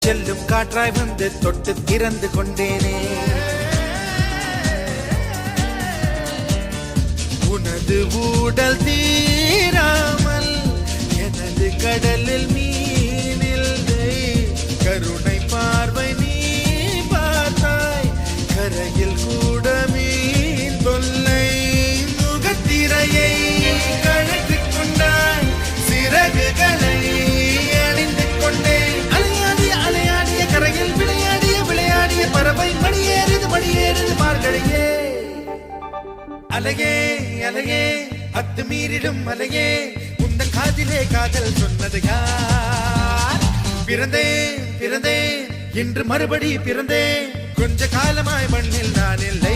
செல்லும் காற்றாய் வந்து தொட்டு திறந்து கொண்டேனே உனது ஊடல் தீராமல் எனது கடலில் மீனில்லை கருணை பார்வை நீ பார்த்தாய் கரையில் கூட மீன் தொல்லை முகத்திரையை கழற்றிக் கொண்டாய் சிறகுகளை அணிந்து கொண்டேன் அலையாடிய கரையில் விளையாடிய பறவை மணியேறுது மார்கழியே அலையே அலையே அத்துமீறிடும் அலையே உந்தன் காதிலே காதல் சொன்னது யார் பிறந்தேன் இன்று மறுபடி பிறந்தேன் கொஞ்ச காலமாய் மண்ணில் நான் இல்லை